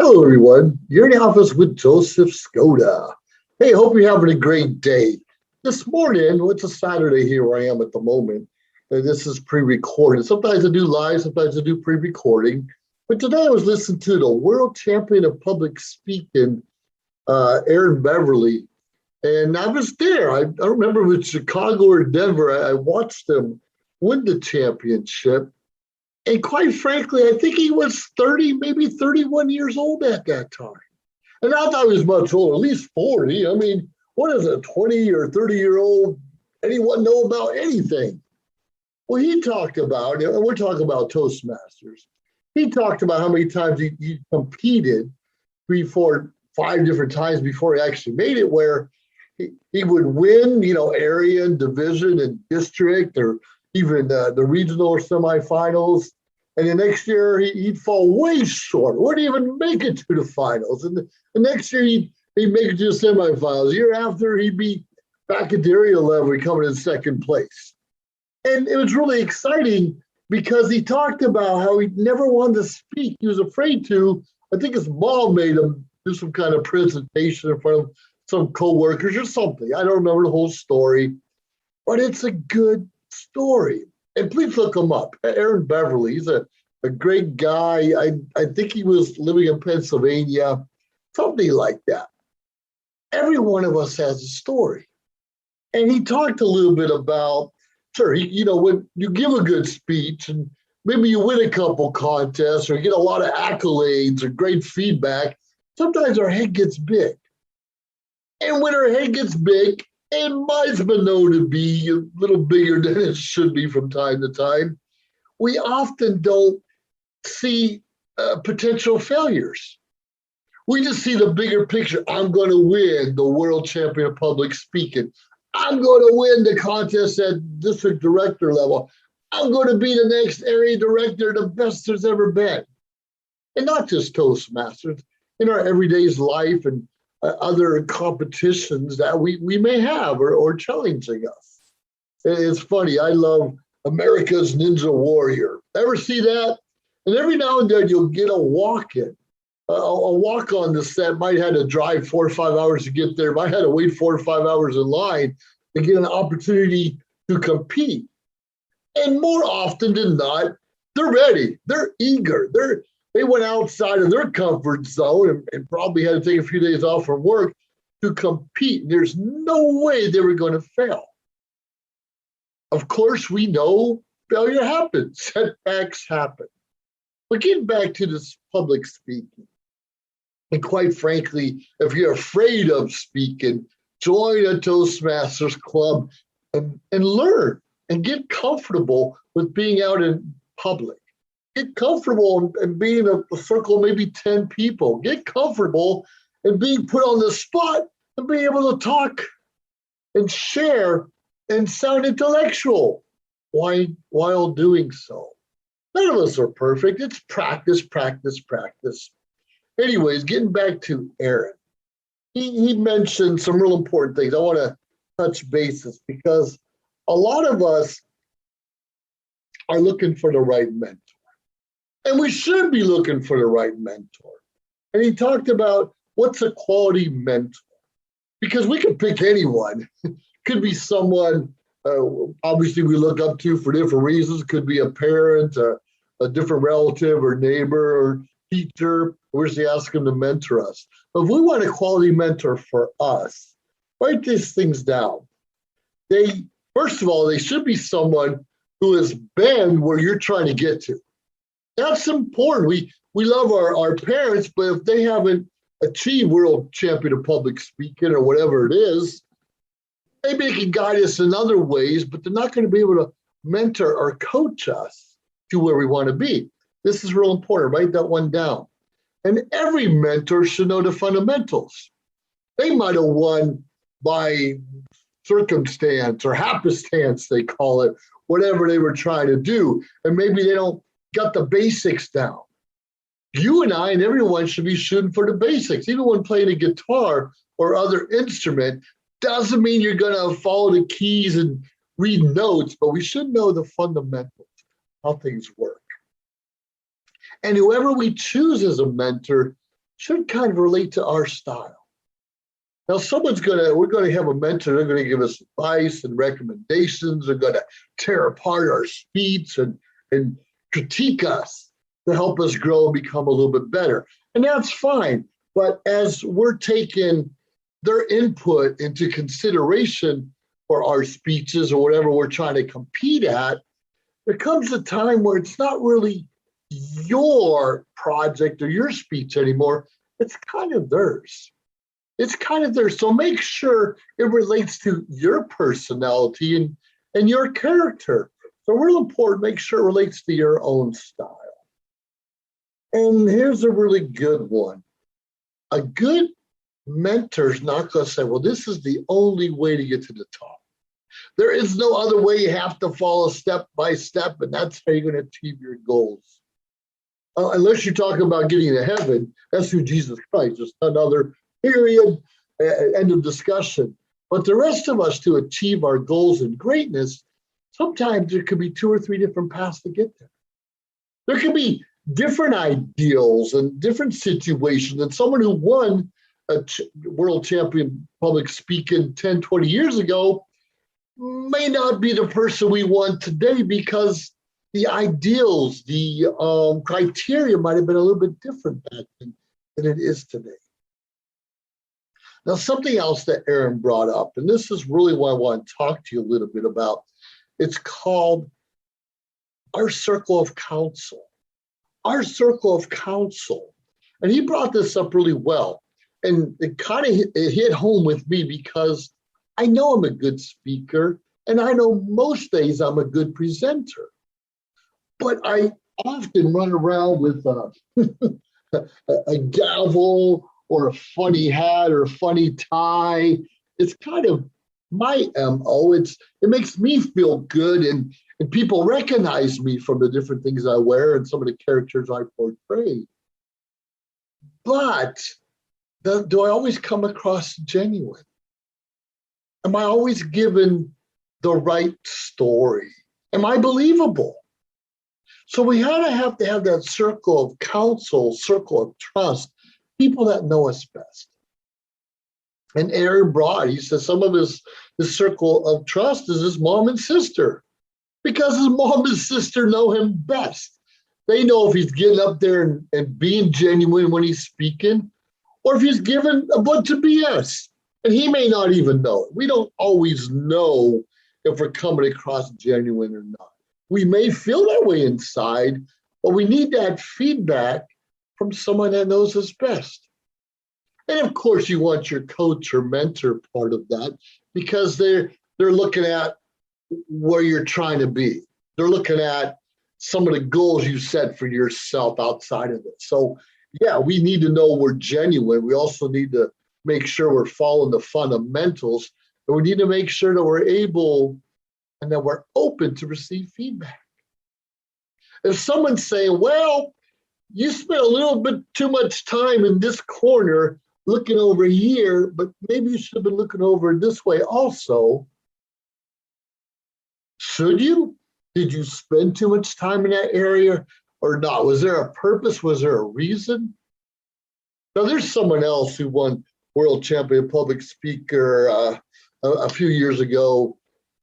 Hello, everyone. You're in the office with Joseph Skoda. Hey, hope you're having a great day. This morning, well, it's a Saturday here where I am at the moment. And this is pre-recorded. Sometimes I do live, sometimes I do pre-recording. But today I was listening to the world champion of public speaking, Aaron Beverly. And I was there. I don't remember if it was Chicago or Denver. I watched them win the championship. And quite frankly, I think he was 30, maybe 31 years old at that time. And I thought he was much older, at least 40. I mean, what does a 20 or 30-year-old anyone know about anything? Well, he talked about, and we're talking about Toastmasters. He talked about how many times he competed 3, 4, 5 different times before he actually made it, where he would win, area and division and district, or even the regional or semifinals. And the next year, he'd fall way short, wouldn't even make it to the finals. And the next year, he'd make it to the semifinals. The year after, he'd be back at the area level, coming in second place. And it was really exciting because he talked about how he never wanted to speak. He was afraid to. I think his mom made him do some kind of presentation in front of some coworkers or something. I don't remember the whole story, but it's a good story. And please look him up. Aaron Beverly, he's a great guy. I think he was living in Pennsylvania, something like that. Every one of us has a story. And he talked a little bit about, sure, when you give a good speech and maybe you win a couple contests or get a lot of accolades or great feedback, sometimes our head gets big. And when our head gets big, and mine's been known to be a little bigger than it should be from time to time, we often don't see potential failures. We just see the bigger picture. I'm going to win the world champion of public speaking. I'm going to win the contest at district director level. I'm going to be the next area director, the best there's ever been. And not just Toastmasters, in our everyday life and other competitions that we may have or challenging us. It's funny. I love America's Ninja Warrior. Ever see that? And every now and then you'll get a walk-in. A walk on the set might have to drive 4 or 5 hours to get there. Might have to wait 4 or 5 hours in line to get an opportunity to compete. And more often than not, they're ready. They're eager. They went outside of their comfort zone and probably had to take a few days off from work to compete. There's no way they were going to fail. Of course, we know failure happens. Setbacks happen. But getting back to this public speaking, and quite frankly, if you're afraid of speaking, join a Toastmasters club and learn and get comfortable with being out in public. Get comfortable in being in a circle of maybe 10 people. Get comfortable in being put on the spot and being able to talk and share and sound intellectual while doing so. None of us are perfect. It's practice, practice, practice. Anyways, getting back to Aaron. He mentioned some real important things. I want to touch bases because a lot of us are looking for the right mentor. And we should be looking for the right mentor. And he talked about what's a quality mentor. Because we can pick anyone. Could be someone, obviously, we look up to for different reasons. Could be a parent, a different relative or neighbor or teacher. We're just asking them to mentor us. But if we want a quality mentor for us, write these things down. First of all, they should be someone who has been where you're trying to get to. That's important. We love our parents, but if they haven't achieved world champion of public speaking or whatever it is, maybe they can guide us in other ways, but they're not going to be able to mentor or coach us to where we want to be. This is real important. Write that one down. And every mentor should know the fundamentals. They might have won by circumstance or happenstance, they call it, whatever they were trying to do. And maybe they don't got the basics down. You and I and everyone should be shooting for the basics. Even when playing a guitar or other instrument, doesn't mean you're going to follow the keys and read notes, but we should know the fundamentals, how things work. And whoever we choose as a mentor should kind of relate to our style. Now, we're gonna have a mentor, they're gonna give us advice and recommendations, they're gonna tear apart our speech and critique us to help us grow and become a little bit better. And that's fine. But as we're taking their input into consideration for our speeches or whatever we're trying to compete at, there comes a time where it's not really your project or your speech anymore. It's kind of theirs. It's kind of theirs. So make sure it relates to your personality and your character. So real important, make sure it relates to your own style. And here's a really good one. A good mentor's not going to say, well, this is the only way to get to the top. There is no other way. You have to follow step by step, and that's how you're going to achieve your goals. Unless you're talking about getting to heaven, that's through Jesus Christ. Just another period, end of discussion. But the rest of us, to achieve our goals and greatness, sometimes there could be 2 or 3 different paths to get there. There could be different ideals and different situations. And someone who won a world champion public speaking 10, 20 years ago may not be the person we want today, because the ideals, the criteria might have been a little bit different back then than it is today. Now, something else that Aaron brought up, and this is really what I want to talk to you a little bit about, it's called our circle of counsel. Our circle of counsel. And he brought this up really well. And it kind of hit home with me, because I know I'm a good speaker, and I know most days I'm a good presenter. But I often run around with a gavel or a funny hat or a funny tie. It's kind of my MO. It makes me feel good, and people recognize me from the different things I wear and some of the characters I portray. But do I always come across genuine? Am I always given the right story? Am I believable? So we have to have that circle of counsel, circle of trust, people that know us best. And Aaron brought, he says some of his circle of trust is his mom and sister, because his mom and sister know him best. They know if he's getting up there and being genuine when he's speaking, or if he's giving a bunch of BS. And he may not even know it. We don't always know if we're coming across genuine or not. We may feel that way inside, but we need that feedback from someone that knows us best. And of course, you want your coach or mentor part of that, because they're looking at where you're trying to be. They're looking at some of the goals you set for yourself outside of it. So yeah, we need to know we're genuine. We also need to make sure we're following the fundamentals, and we need to make sure that we're able and that we're open to receive feedback. If someone's saying, well, you spent a little bit too much time in this corner looking over here, but maybe you should have been looking over this way also. Should you? Did you spend too much time in that area or not? Was there a purpose? Was there a reason? Now, there's someone else who won world champion public speaker a few years ago.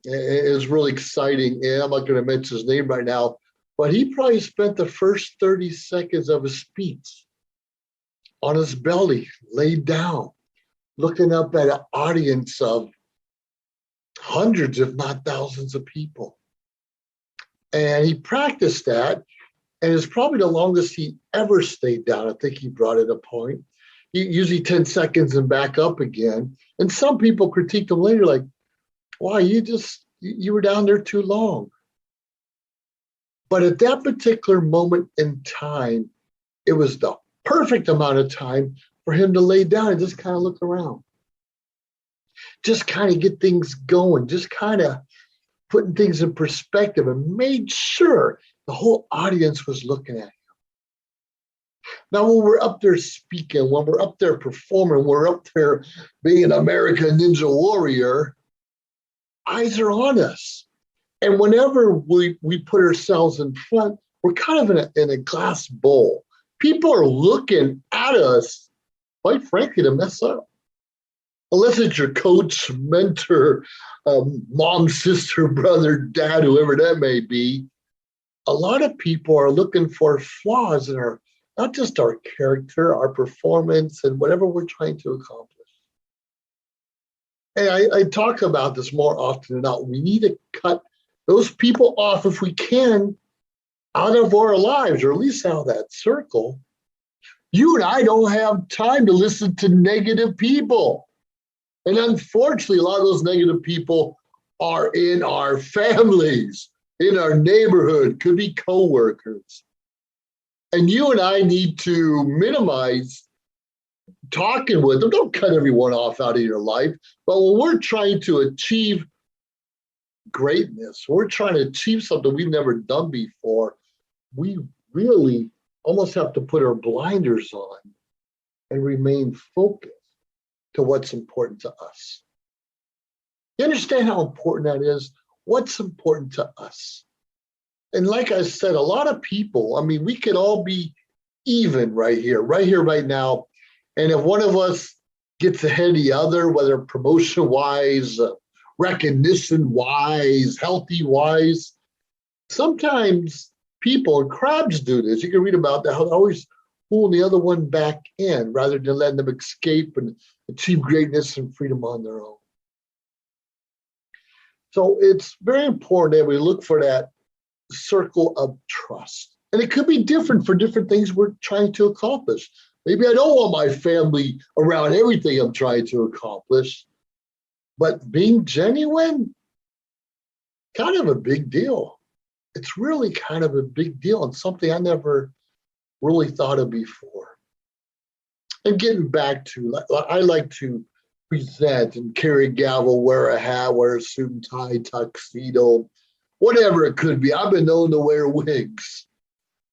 It was really exciting. And I'm not going to mention his name right now, but he probably spent the first 30 seconds of his speech on his belly, laid down, looking up at an audience of hundreds, if not thousands of people. And he practiced that, and it's probably the longest he ever stayed down. I think he brought it a point. Usually 10 seconds and back up again. And some people critiqued him later, like, wow, you were down there too long. But at that particular moment in time, it was the perfect amount of time for him to lay down and just kind of look around. Just kind of get things going, just kind of putting things in perspective, and made sure the whole audience was looking at him. Now, when we're up there speaking, when we're up there performing, we're up there being an American Ninja Warrior, eyes are on us. And whenever we put ourselves in front, we're kind of in a glass bowl, People are looking at us, quite frankly, to mess up. Unless it's your coach, mentor, mom, sister, brother, dad, whoever that may be, a lot of people are looking for flaws in our, not just our character, our performance, and whatever we're trying to accomplish. And I talk about this more often than not. We need to cut those people off if we can out of our lives, or at least out of that circle. You and I don't have time to listen to negative people. And unfortunately, a lot of those negative people are in our families, in our neighborhood, could be coworkers. And you and I need to minimize talking with them. Don't cut everyone off out of your life. But when we're trying to achieve greatness, we're trying to achieve something we've never done before, we really almost have to put our blinders on and remain focused to what's important to us. You understand how important that is? What's important to us? And like I said, a lot of people, I mean, we could all be even right here, right now. And if one of us gets ahead of the other, whether promotion-wise, recognition-wise, healthy-wise, sometimes people, and crabs do this. You can read about that, how they're always pulling the other one back in rather than letting them escape and achieve greatness and freedom on their own. So it's very important that we look for that circle of trust. And it could be different for different things we're trying to accomplish. Maybe I don't want my family around everything I'm trying to accomplish, but being genuine, kind of a big deal. It's really kind of a big deal and something I never really thought of before. And getting back to, I like to present and carry a gavel, wear a hat, wear a suit and tie, tuxedo, whatever it could be. I've been known to wear wigs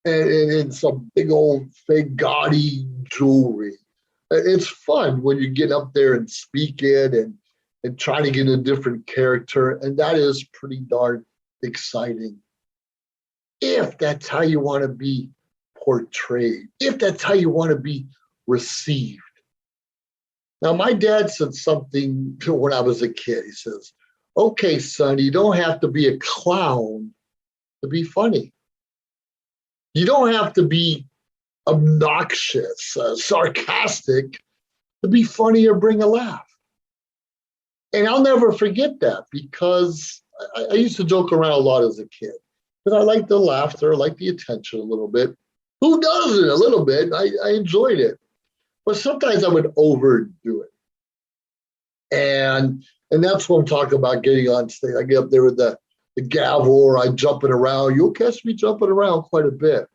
and some big old fake gaudy jewelry. It's fun when you get up there and speak it and try to get a different character. And that is pretty darn exciting. If that's how you want to be portrayed, if that's how you want to be received. Now, my dad said something when I was a kid. He says, okay, son, you don't have to be a clown to be funny. You don't have to be obnoxious, sarcastic to be funny or bring a laugh. And I'll never forget that because I used to joke around a lot as a kid because I liked the laughter, I liked the attention a little bit. Who doesn't? A little bit. I enjoyed it. But sometimes I would overdo it. And that's what I'm talking about getting on stage. I get up there with the gavel or I jumping around. You'll catch me jumping around quite a bit.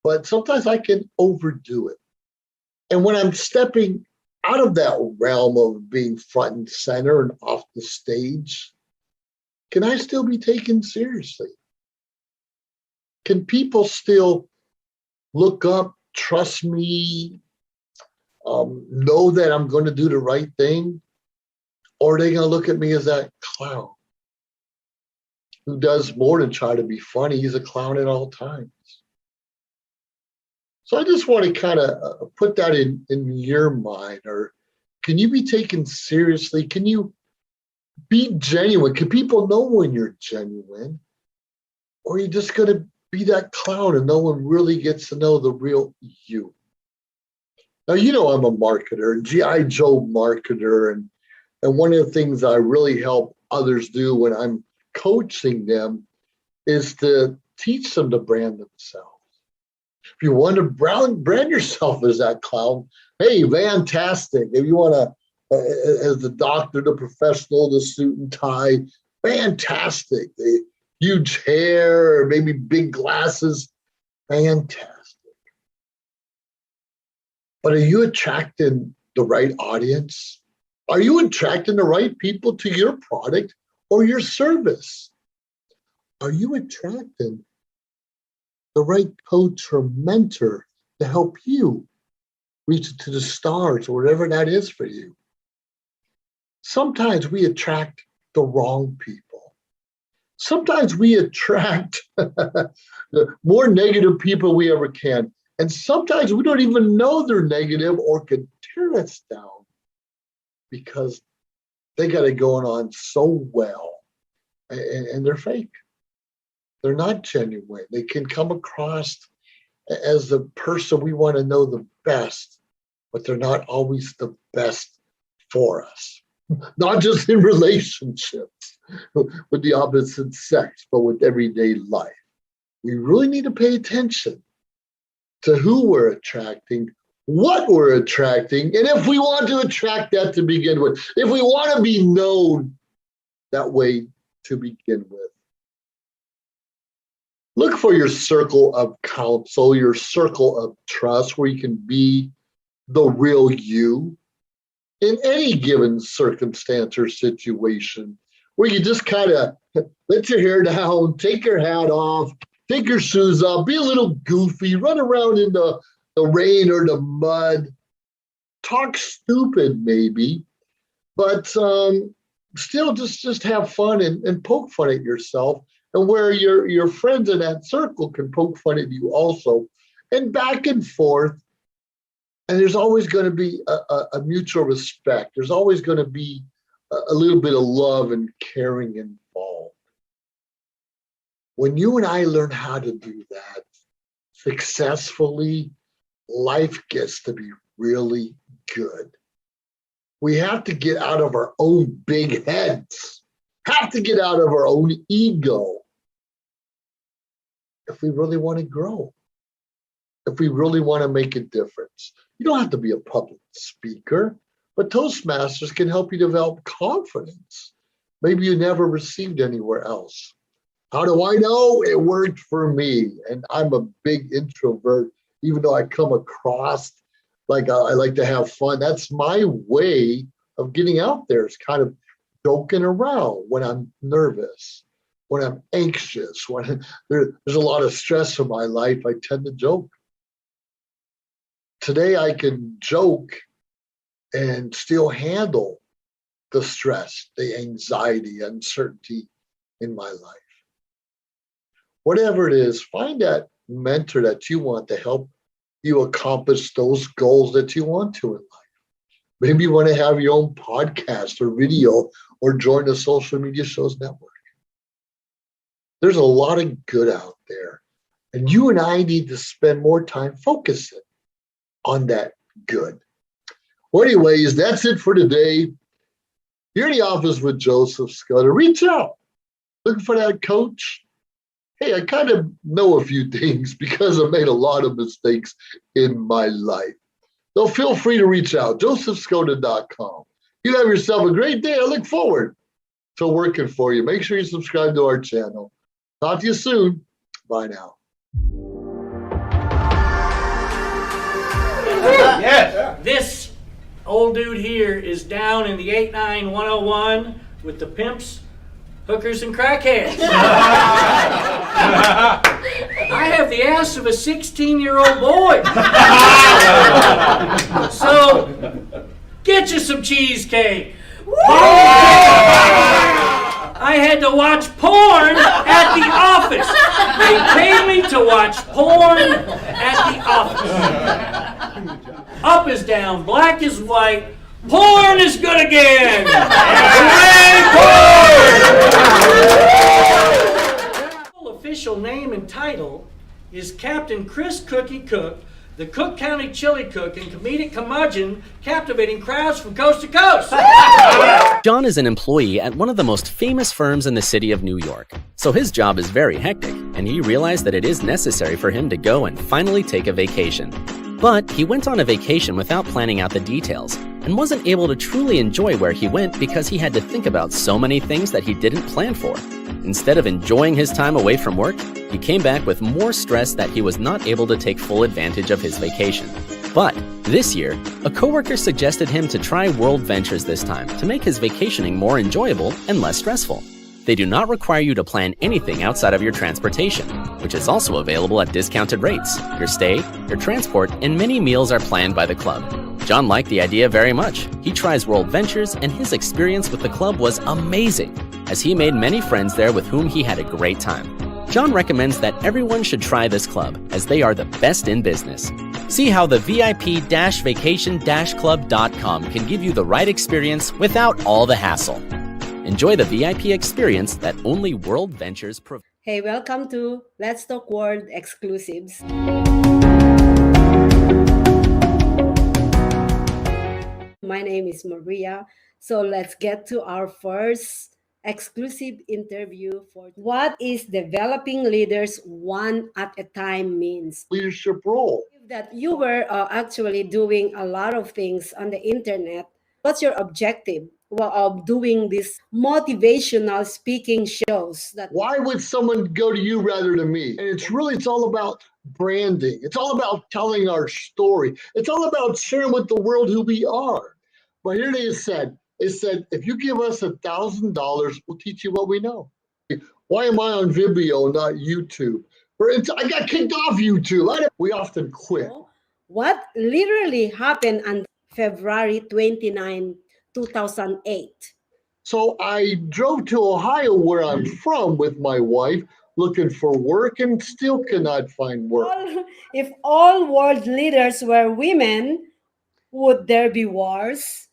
But sometimes I can overdo it. And when I'm stepping out of that realm of being front and center and off the stage, can I still be taken seriously? Can people still look up, trust me, know that I'm going to do the right thing? Or are they going to look at me as that clown who does more than try to be funny? He's a clown at all times. So I just want to kind of put that in your mind. Or can you be taken seriously? Can you be genuine? Can people know when you're genuine? Or are you just going to be that clown and no one really gets to know the real you? Now, you know I'm a marketer, GI Joe marketer, and one of the things I really help others do when I'm coaching them is to teach them to brand themselves. If you want to brand yourself as that clown, hey, fantastic. If you want to, as the doctor, the professional, the suit and tie, fantastic. The huge hair, maybe big glasses, fantastic. But are you attracting the right audience? Are you attracting the right people to your product or your service? Are you attracting the right coach or mentor to help you reach to the stars or whatever that is for you? Sometimes we attract the wrong people. Sometimes we attract the more negative people we ever can. And sometimes we don't even know they're negative or could tear us down because they got it going on so well, and they're fake. They're not genuine. They can come across as the person we want to know the best, but they're not always the best for us. Not just in relationships with the opposite sex, but with everyday life. We really need to pay attention to who we're attracting, what we're attracting, and if we want to attract that to begin with, if we want to be known that way to begin with. Look for your circle of counsel, your circle of trust, where you can be the real you in any given circumstance or situation, where you just kind of let your hair down, take your hat off, take your shoes off, be a little goofy, run around in the rain or the mud, talk stupid maybe, but still just have fun and poke fun at yourself, and where your friends in that circle can poke fun at you also, and back and forth. And there's always going to be a mutual respect. There's always going to be a little bit of love and caring involved. When you and I learn how to do that successfully, life gets to be really good. We have to get out of our own big heads, have to get out of our own ego if we really want to grow, if we really want to make a difference. You don't have to be a public speaker, but Toastmasters can help you develop confidence maybe you never received anywhere else. How do I know? It worked for me. And I'm a big introvert, even though I come across like I like to have fun. That's my way of getting out there. It's kind of joking around when I'm nervous, when I'm anxious, when there's a lot of stress in my life. I tend to joke. Today I can joke and still handle the stress, the anxiety, uncertainty in my life. Whatever it is, find that mentor that you want to help you accomplish those goals that you want to in life. Maybe you want to have your own podcast or video or join the social media shows network. There's a lot of good out there. And you and I need to spend more time focusing on that good. Well, anyways, that's it for today. You're in the office with Joseph Skoda. Reach out. Looking for that coach? Hey, I kind of know a few things because I made a lot of mistakes in my life. So feel free to reach out, josephskoda.com. You have yourself a great day. I look forward to working for you. Make sure you subscribe to our channel. Talk to you soon. Bye now. Yes. This old dude here is down in the 89101 with the pimps, hookers, and crackheads. I have the ass of a 16-year-old boy. So, get you some cheesecake. I had to watch porn at the office. They paid me to watch porn at the office. Up is down, black is white, porn is good again. Hooray, porn! Official name and title is Captain Chris Cookie Cook, the Cook County chili cook and comedic curmudgeon, captivating crowds from coast to coast. John is an employee at one of the most famous firms in the city of New York. So his job is very hectic, and he realized that it is necessary for him to go and finally take a vacation. But he went on a vacation without planning out the details, and wasn't able to truly enjoy where he went because he had to think about so many things that he didn't plan for. Instead of enjoying his time away from work, he came back with more stress that he was not able to take full advantage of his vacation. But this year, a coworker suggested him to try World Ventures this time to make his vacationing more enjoyable and less stressful. They do not require you to plan anything outside of your transportation, which is also available at discounted rates. Your stay, your transport, and many meals are planned by the club. John liked the idea very much. He tries World Ventures, and his experience with the club was amazing, as he made many friends there with whom he had a great time. John recommends that everyone should try this club, as they are the best in business. See how the VIP-vacation-club.com can give you the right experience without all the hassle. Enjoy the VIP experience that only World Ventures provides. Hey, welcome to Let's Talk World Exclusives. My name is Maria. So let's get to our first exclusive interview for what is developing leaders one at a time means. Leadership role. That you were actually doing a lot of things on the internet. What's your objective of doing these motivational speaking shows? Why would someone go to you rather than me? And it's all about branding. It's all about telling our story. It's all about sharing with the world who we are. But here it said, if you give us $1,000, we'll teach you what we know. Why am I on Vimeo, not YouTube? I got kicked off YouTube. We often quit. What literally happened on February 29, 2008? So I drove to Ohio, where I'm from, with my wife, looking for work and still cannot find work. If all world leaders were women, would there be wars?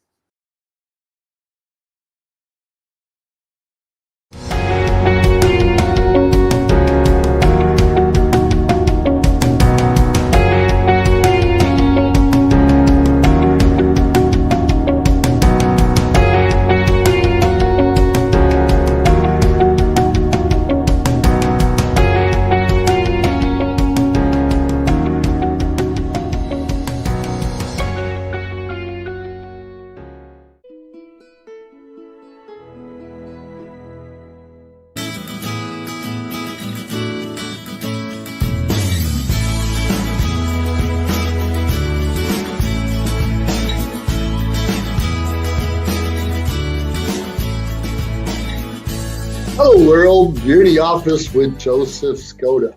Hello world, you're in the office with Joseph Skoda.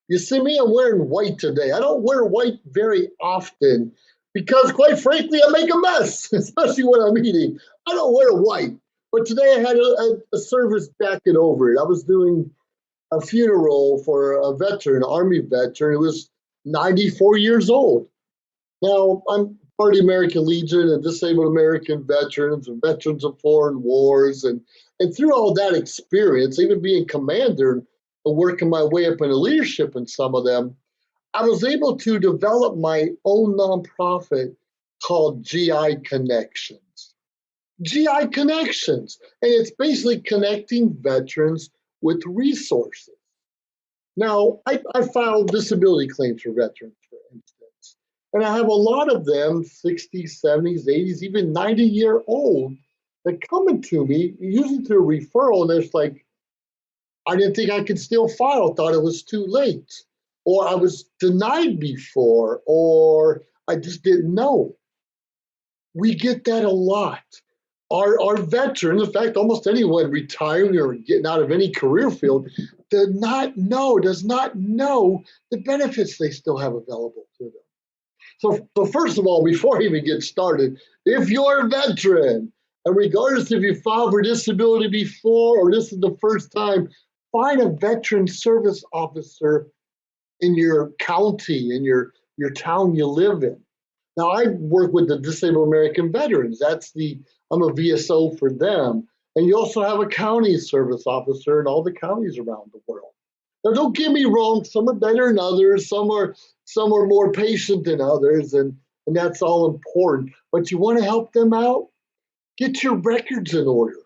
You see me, I'm wearing white today. I don't wear white very often because quite frankly, I make a mess, especially when I'm eating. I don't wear white, but today I had a service backing over it. I was doing a funeral for a veteran, an Army veteran who was 94 years old. Now, I'm part of the American Legion and Disabled American Veterans and Veterans of Foreign Wars. And through all that experience, even being commander and working my way up into leadership in some of them, I was able to develop my own nonprofit called GI Connections. GI Connections. And it's basically connecting veterans with resources. Now, I file disability claims for veterans, for instance. And I have a lot of them, 60s, 70s, 80s, even 90-year-old, that coming to me, usually through a referral, and it's like, I didn't think I could still file, thought it was too late, or I was denied before, or I just didn't know. We get that a lot. Our veterans, in fact, almost anyone retiring or getting out of any career field, does not know the benefits they still have available to them. So first of all, before I even get started, if you're a veteran, and regardless if you filed for disability before or this is the first time, find a veteran service officer in your county, in your town you live in. Now, I work with the Disabled American Veterans. I'm a VSO for them. And you also have a county service officer in all the counties around the world. Now, don't get me wrong, some are better than others, some are more patient than others, and that's all important. But you want to help them out? Get your records in order.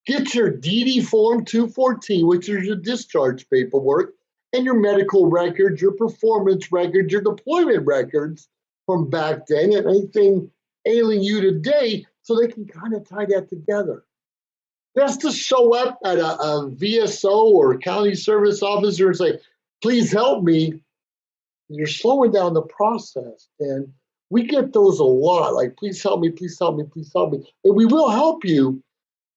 Get your DD Form 214, which is your discharge paperwork, and your medical records, your performance records, your deployment records from back then, and anything ailing you today, so they can kind of tie that together. Just to show up at a VSO or a county service officer and say, please help me, you're slowing down the process. And we get those a lot, like, please help me, please help me, please help me. And we will help you,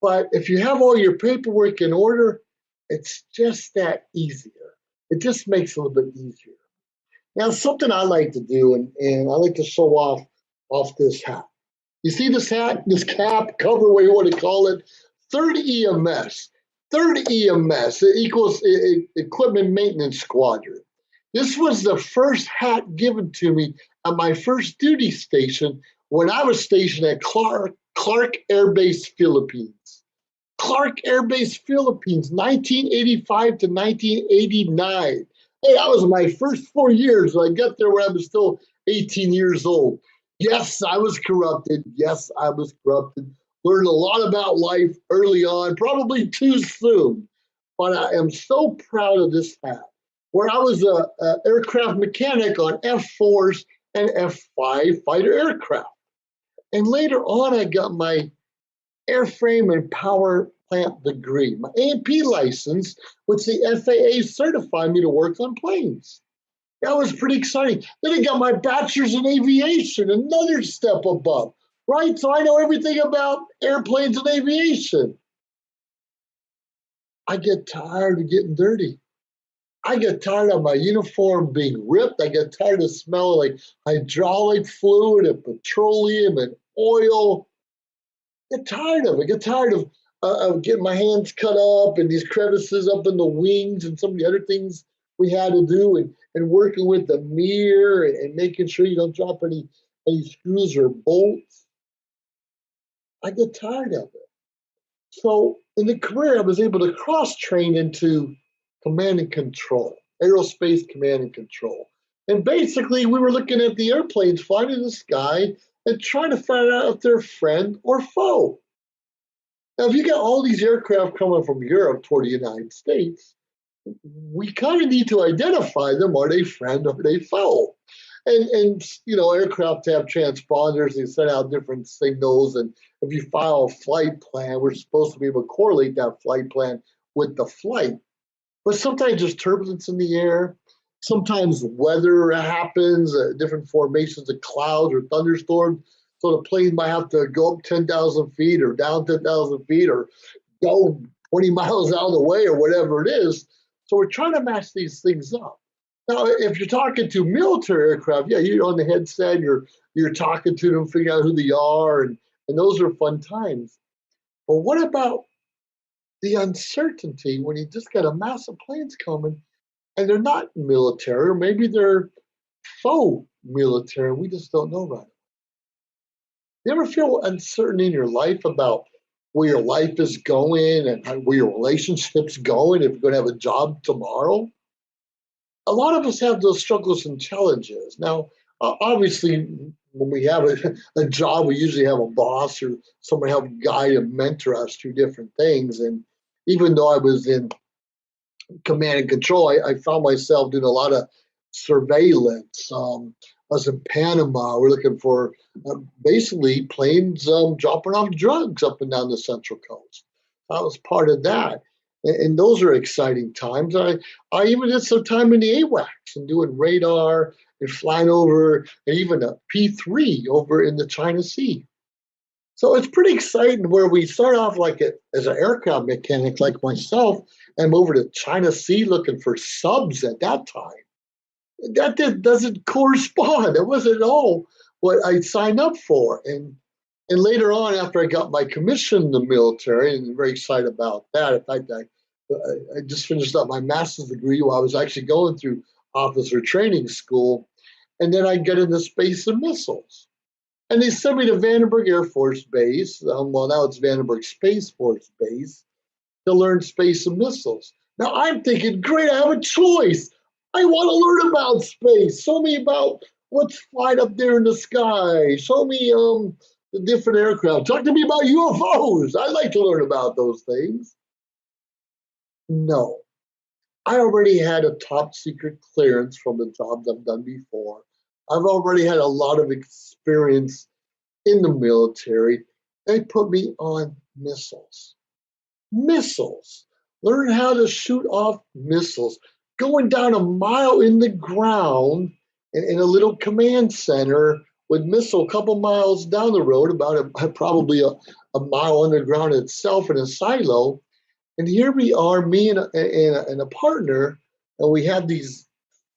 but if you have all your paperwork in order, it's just that easier. It just makes it a little bit easier. Now, something I like to do, and I like to show off this hat. You see this hat, this cap, cover, what you want to call it? Third EMS. Third EMS, it equals Equipment Maintenance Squadron. This was the first hat given to me at my first duty station when I was stationed at Clark Air Base, Philippines. Clark Air Base, Philippines, 1985 to 1989. Hey, that was my first 4 years. I got there when I was still 18 years old. Yes, I was corrupted. Yes, I was corrupted. Learned a lot about life early on, probably too soon. But I am so proud of this hat. Where I was an aircraft mechanic on F-4s and F-5 fighter aircraft. And later on, I got my airframe and power plant degree, my A&P license, which the FAA certified me to work on planes. That was pretty exciting. Then I got my bachelor's in aviation, another step above, right? So I know everything about airplanes and aviation. I get tired of getting dirty. I get tired of my uniform being ripped. I get tired of smelling like hydraulic fluid and petroleum and oil. I get tired of it. I get tired of getting my hands cut up and these crevices up in the wings and some of the other things we had to do, and working with the mirror and making sure you don't drop any screws or bolts. I get tired of it. So in the career, I was able to cross-train into command and control, aerospace command and control. And basically, we were looking at the airplanes flying in the sky and trying to find out if they're friend or foe. Now, if you got all these aircraft coming from Europe toward the United States, we kind of need to identify them. Are they friend or are they foe? And you know, aircraft have transponders. They send out different signals. And if you file a flight plan, we're supposed to be able to correlate that flight plan with the flight. But sometimes there's turbulence in the air. Sometimes weather happens, different formations of clouds or thunderstorms. So the plane might have to go up 10,000 feet or down 10,000 feet or go 20 miles out of the way or whatever it is. So we're trying to match these things up. Now, if you're talking to military aircraft, yeah, you're on the headset, you're talking to them, figuring out who they are, and those are fun times. But what about the uncertainty when you just got a mass of planes coming and they're not military, or maybe they're faux military, and we just don't know right? You ever feel uncertain in your life about where your life is going and where your relationship's going, if you're going to have a job tomorrow? A lot of us have those struggles and challenges. Now, obviously, when we have a job, we usually have a boss or someone help guide and mentor us through different things. And even though I was in command and control, I found myself doing a lot of surveillance. I was in Panama. We're looking for basically planes dropping off drugs up and down the Central Coast. I was part of that. And those are exciting times. I even did some time in the AWACS and doing radar and flying over, and even a P3 over in the China Sea. So it's pretty exciting where we start off as an aircraft mechanic like myself, and I'm over to China Sea looking for subs at that time. That doesn't correspond. That wasn't at all what I signed up for. And later on, after I got my commission in the military, and I'm very excited about that. In fact, I just finished up my master's degree while I was actually going through officer training school. And then I get into space and missiles. And they sent me to Vandenberg Air Force Base. Well, now it's Vandenberg Space Force Base to learn space and missiles. Now I'm thinking, great, I have a choice. I want to learn about space. Show me about what's flying up there in the sky. Show me the different aircraft. Talk to me about UFOs. I'd like to learn about those things. No. I already had a top secret clearance from the jobs I've done before. I've already had a lot of experience in the military. They put me on missiles. Missiles. Learn how to shoot off missiles. Going down a mile in the ground in a little command center with missile a couple miles down the road, probably a mile underground itself in a silo. And here we are, me and a partner, and we have these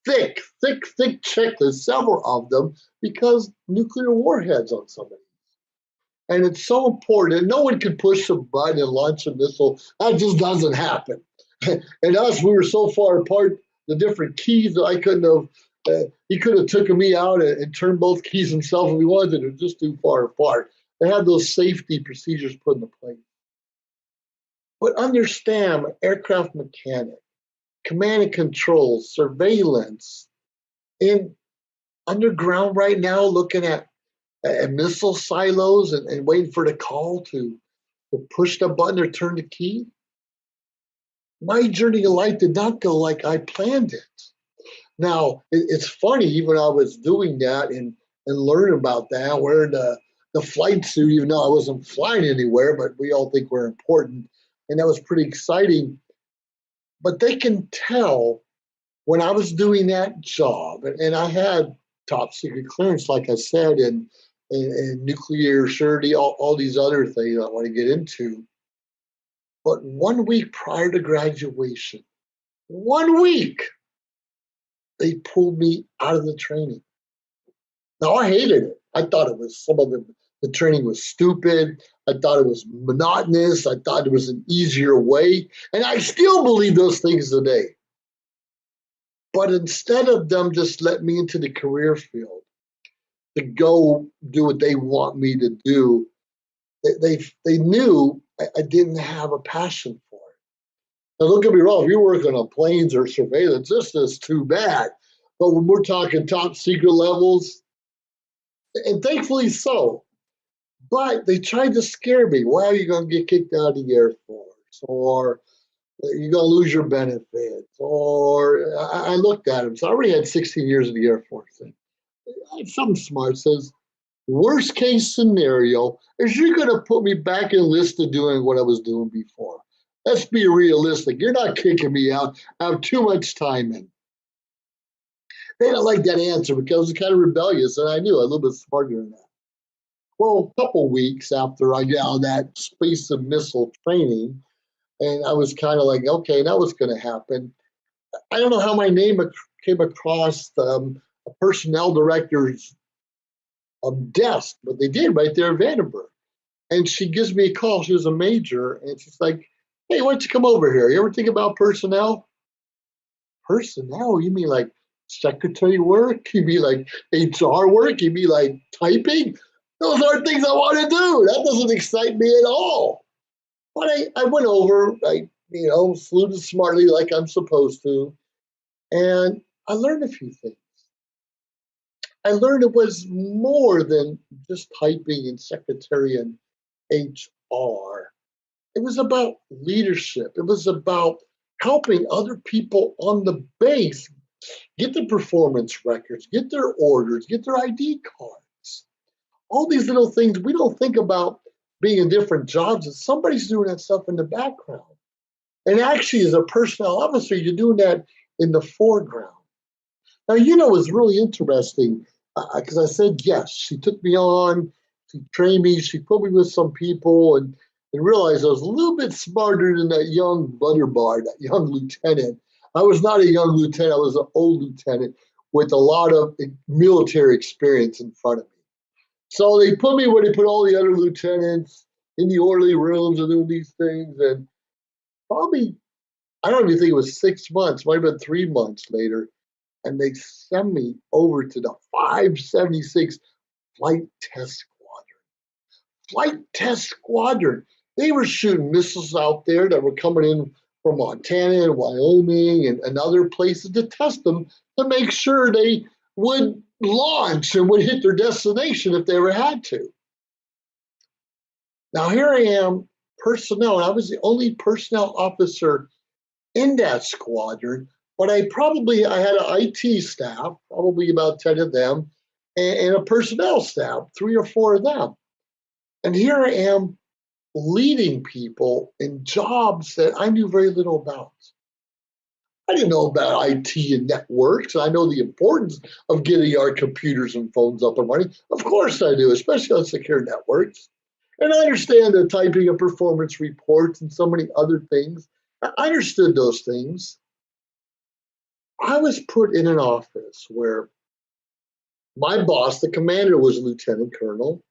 thick checklists, several of them, because nuclear warheads on some of these. And it's so important. And no one can push a button and launch a missile. That just doesn't happen. And us, we were so far apart, the different keys that I couldn't have. He could have taken me out and turned both keys himself if he wanted. It was just too far apart. They had those safety procedures put into place. But understand, aircraft mechanic, command and control, surveillance, in underground right now, looking at missile silos and waiting for the call to push the button or turn the key. My journey in life did not go like I planned it. Now, it's funny, when I was doing that and learning about that, wearing the flight suit, even though I wasn't flying anywhere, but we all think we're important. And that was pretty exciting. But they can tell when I was doing that job, and I had top secret clearance, like I said, and nuclear surety, all these other things I want to get into. But 1 week prior to graduation, 1 week, they pulled me out of the training. Now, I hated it. I thought it was some of the training was stupid. I thought it was monotonous. I thought there was an easier way. And I still believe those things today. But instead of them just letting me into the career field to go do what they want me to do, they knew I didn't have a passion for it. Now, don't get me wrong, if you're working on planes or surveillance, this is too bad. But when we're talking top secret levels, and thankfully so, but they tried to scare me. Well, you're going to get kicked out of the Air Force, or you're going to lose your benefits, or I looked at them. So I already had 16 years in the Air Force. And something smart says, worst case scenario is you're going to put me back in list of doing what I was doing before. Let's be realistic. You're not kicking me out. I have too much time in. They didn't like that answer because I was kind of rebellious, and I knew I was a little bit smarter than that. Well, a couple weeks after I got out of that space and missile training, and I was kind of like, okay, now what's going to happen? I don't know how my name came across a personnel director's desk, but they did right there in Vandenberg. And she gives me a call. She was a major, and she's like, hey, why don't you come over here? You ever think about personnel? Personnel? You mean like secretary work? You mean like HR work? You mean like typing? Those aren't things I want to do. That doesn't excite me at all. But I went over, I flew smartly like I'm supposed to, and I learned a few things. I learned it was more than just typing and secretary and HR. It was about leadership. It was about helping other people on the base get their performance records, get their orders, get their ID cards. All these little things we don't think about being in different jobs, and somebody's doing that stuff in the background. And actually, as a personnel officer, you're doing that in the foreground. Now, it's really interesting because I said yes. She took me on, she trained me, she put me with some people, and realized I was a little bit smarter than that young butterbar, that young lieutenant. I was not a young lieutenant, I was an old lieutenant with a lot of military experience in front of me. So they put me where they put all the other lieutenants in the orderly rooms and doing these things. And probably, I don't even think it was 6 months, might have been 3 months later. And they sent me over to the 576 Flight Test Squadron. Flight Test Squadron. They were shooting missiles out there that were coming in from Montana and Wyoming and other places to test them to make sure they would launch and would hit their destination if they ever had to. Now here I am, personnel, and I was the only personnel officer in that squadron, but I had an IT staff, probably about 10 of them, and a personnel staff, 3 or 4 of them. And here I am leading people in jobs that I knew very little about. I didn't know about IT and networks. I know the importance of getting our computers and phones up and running. Of course I do, especially on secure networks. And I understand the typing of performance reports and so many other things. I understood those things. I was put in an office where my boss, the commander, was a lieutenant colonel.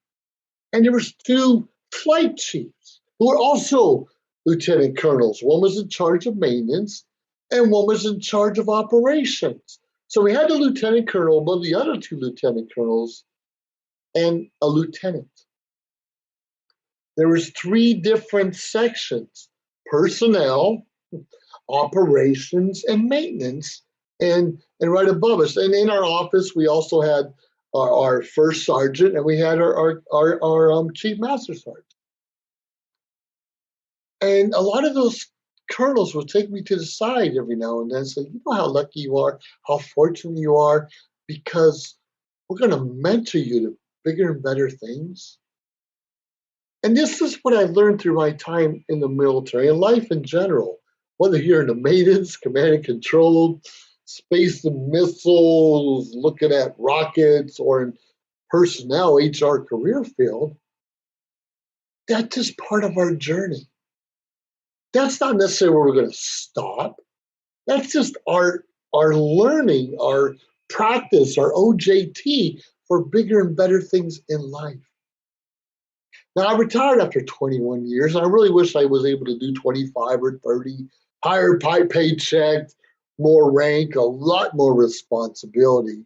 And there was two flight chiefs who were also lieutenant colonels. One was in charge of maintenance and one was in charge of operations. So we had the lieutenant colonel above the other two lieutenant colonels and a lieutenant. There was three different sections: personnel, operations, and maintenance, and right above us. And in our office, we also had our first sergeant, and we had our chief master sergeant. And a lot of those colonels would take me to the side every now and then and say, you know how lucky you are, how fortunate you are, because we're going to mentor you to bigger and better things. And this is what I learned through my time in the military and life in general, whether you're in the maintenance, command and control, space and missiles, looking at rockets, or in personnel, HR career field. That's just part of our journey. That's not necessarily where we're going to stop. That's just our learning, our practice, our OJT for bigger and better things in life. Now, I retired after 21 years, and I really wish I was able to do 25 or 30, higher paycheck, more rank, a lot more responsibility.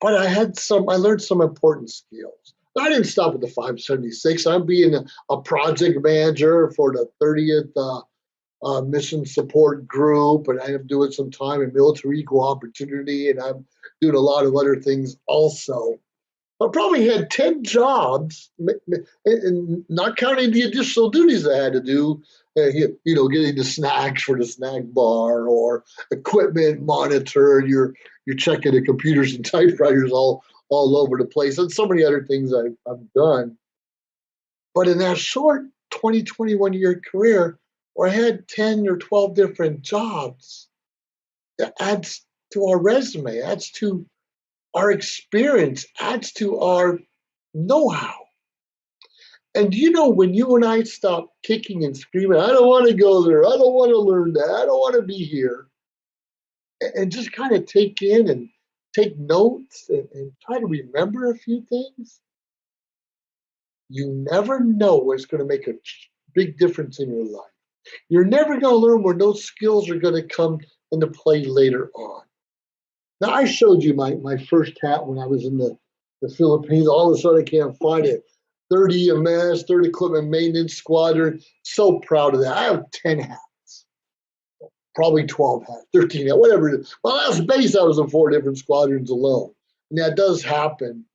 But I learned some important skills. I didn't stop at the 576. I'm being a project manager for the 30th Mission Support Group, and I am doing some time in military equal opportunity, and I'm doing a lot of other things also. I probably had 10 jobs, and not counting the additional duties I had to do, getting the snacks for the snack bar or equipment monitor, and you're checking the computers and typewriters all over the place, and so many other things I've done. But in that short 21 year career, where I had 10 or 12 different jobs, that adds to our resume, adds to our experience, adds to our know-how. And when you and I stop kicking and screaming, I don't want to go there, I don't want to learn that, I don't want to be here, and just kind of take in and take notes and try to remember a few things, you never know what's going to make a big difference in your life. You're never going to learn where those skills are going to come into play later on. Now, I showed you my first hat when I was in the Philippines. All of a sudden, I can't find it. 30 EMS, 30 Equipment Maintenance Squadron. So proud of that. I have 10 hats. Probably 12 hats, 13 hats, whatever it is. My last base, I was in 4 different squadrons alone. And that does happen.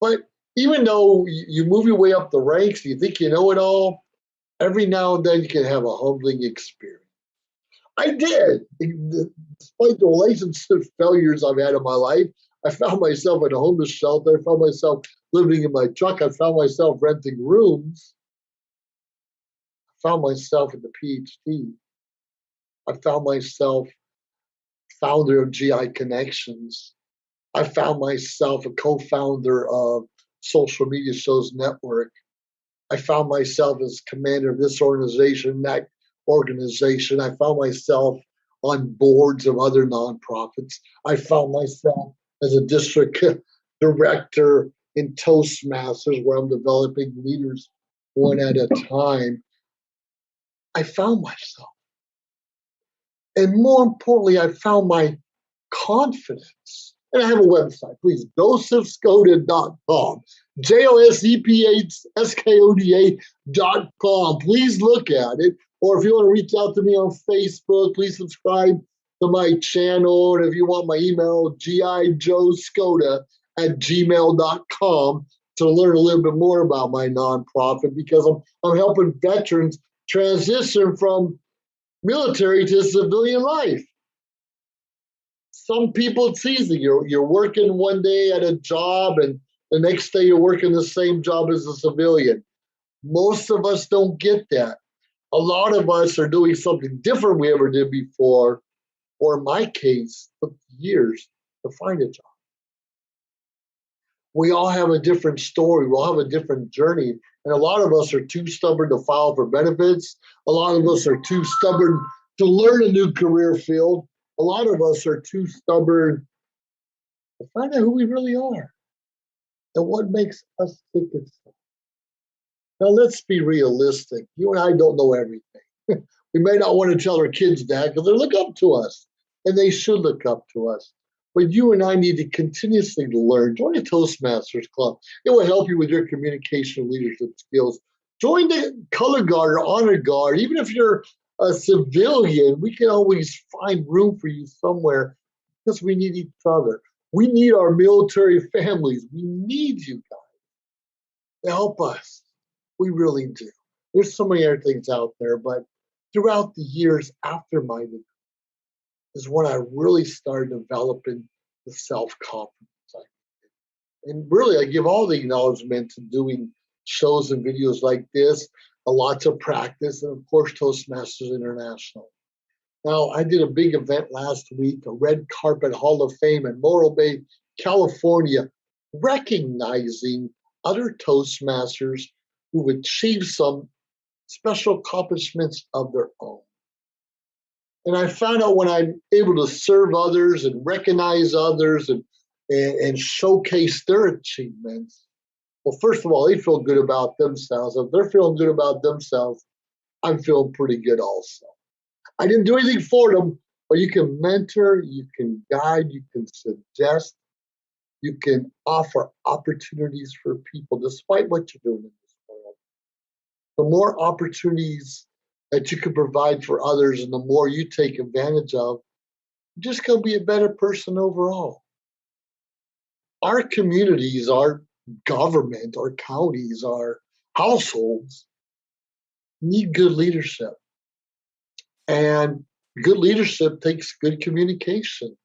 But even though you move your way up the ranks, you think you know it all, every now and then you can have a humbling experience. I did. Despite the relationship failures I've had in my life, I found myself in a homeless shelter. I found myself living in my truck. I found myself renting rooms. I found myself in the PhD. I found myself founder of GI Connections. I found myself a co-founder of Social Media Shows Network. I found myself as commander of this organization, that organization. I found myself on boards of other nonprofits. I found myself as a district director in Toastmasters, where I'm developing leaders one at a time. I found myself. And more importantly, I found my confidence. And I have a website, please, josephskoda.com. JOSEPHSKODA.com. Please look at it. Or if you want to reach out to me on Facebook, please subscribe to my channel. And if you want my email, gijoeskoda@gmail.com to learn a little bit more about my nonprofit, because I'm helping veterans transition from military to civilian life. Some people, it's easy. You're working one day at a job, and the next day you're working the same job as a civilian. Most of us don't get that. A lot of us are doing something different we ever did before, or in my case, took years to find a job. We all have a different story. We all have a different journey. And a lot of us are too stubborn to file for benefits. A lot of us are too stubborn to learn a new career field. A lot of us are too stubborn to find out who we really are and what makes us tick and stop. Now, let's be realistic. You and I don't know everything. We may not want to tell our kids that because they look up to us, and they should look up to us. But you and I need to continuously learn. Join a Toastmasters club. It will help you with your communication leadership skills. Join the color guard or honor guard. Even if you're a civilian, we can always find room for you somewhere because we need each other. We need our military families. We need you guys to help us. We really do. There's so many other things out there, but throughout the years after my degree is when I really started developing the self-confidence. And really, I give all the acknowledgement to doing shows and videos like this, lots of practice, and of course, Toastmasters International. Now, I did a big event last week, a Red Carpet Hall of Fame in Morro Bay, California, recognizing other Toastmasters who've achieved some special accomplishments of their own. And I found out when I'm able to serve others and recognize others and showcase their achievements, well, first of all, they feel good about themselves. If they're feeling good about themselves, I'm feeling pretty good also. I didn't do anything for them, but you can mentor, you can guide, you can suggest, you can offer opportunities for people despite what you're doing in this world. The more opportunities that you can provide for others and the more you take advantage of, you're just going to be a better person overall. Our communities, our government, our counties, our households need good leadership. And good leadership takes good communication.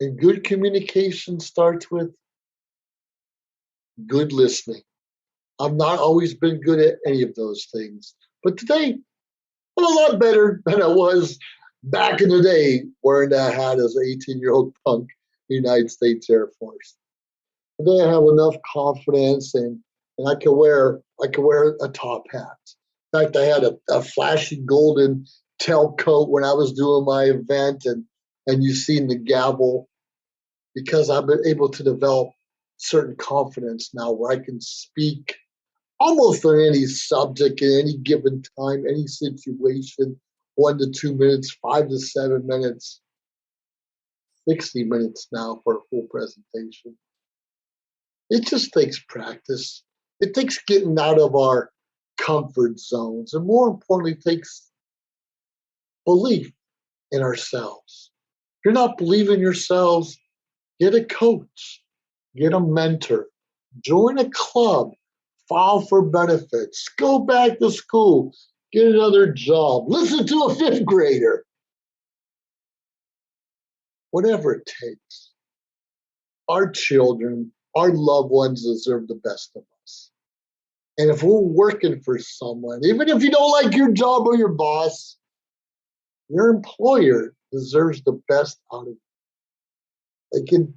And good communication starts with good listening. I've not always been good at any of those things. But today, I'm a lot better than I was back in the day wearing that hat as an 18-year-old punk in the United States Air Force. Today I have enough confidence and I can wear a top hat. In fact, I had a flashy golden tailcoat when I was doing my event and you seen the gavel because I've been able to develop certain confidence now where I can speak almost on any subject in any given time, any situation, 1 to 2 minutes, 5 to 7 minutes, 60 minutes now for a full presentation. It just takes practice. It takes getting out of our comfort zones, and more importantly, it takes belief in ourselves. If you're not believing yourselves, get a coach, get a mentor, join a club, file for benefits, go back to school, get another job, listen to a fifth grader. Whatever it takes. Our children, our loved ones deserve the best of us. And if we're working for someone, even if you don't like your job or your boss, your employer deserves the best out of you.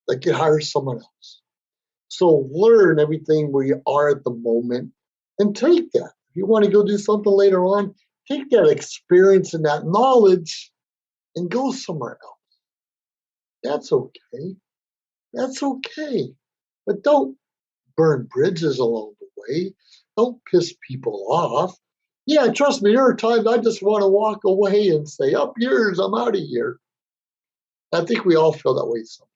They can hire someone else. So learn everything where you are at the moment and take that. If you want to go do something later on, take that experience and that knowledge and go somewhere else. That's okay. That's okay. But don't burn bridges along the way. Don't piss people off. Yeah, trust me, there are times I just want to walk away and say, up yours, I'm out of here. I think we all feel that way sometimes.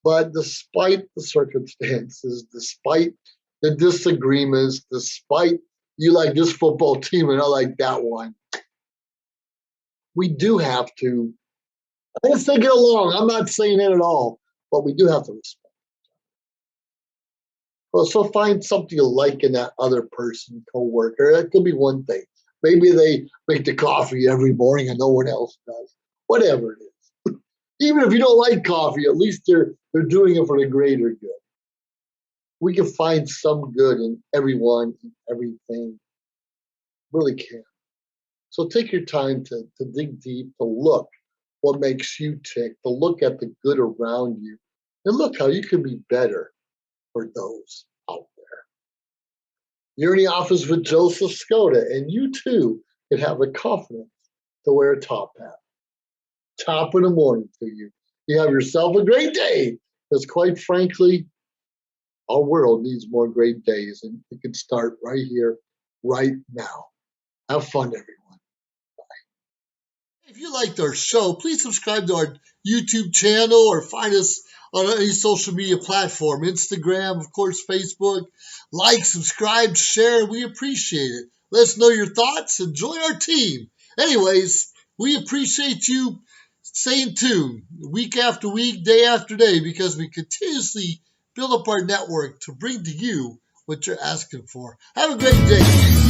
But despite the circumstances, despite the disagreements, despite you like this football team and I like that one, we do have to, I guess they get along. I'm not saying that at all, but we do have to respect. Well, so find something you like in that other person, coworker. That could be one thing. Maybe they make the coffee every morning and no one else does. Whatever it is. Even if you don't like coffee, at least they're doing it for the greater good. We can find some good in everyone and everything. Really can. So take your time to dig deep, to look what makes you tick, to look at the good around you, and look how you can be better for those out there. You're in the office with Joseph Skoda, and you too can have the confidence to wear a top hat. Top of the morning to you. You have yourself a great day, because quite frankly, Our world needs more great days, and it can start right here, right now. Have fun, everyone. If you liked our show, please subscribe to our YouTube channel or find us on any social media platform, Instagram, of course, Facebook. Like, subscribe, share. We appreciate it. Let us know your thoughts and join our team. Anyways, we appreciate you staying tuned week after week, day after day, because we continuously build up our network to bring to you what you're asking for. Have a great day.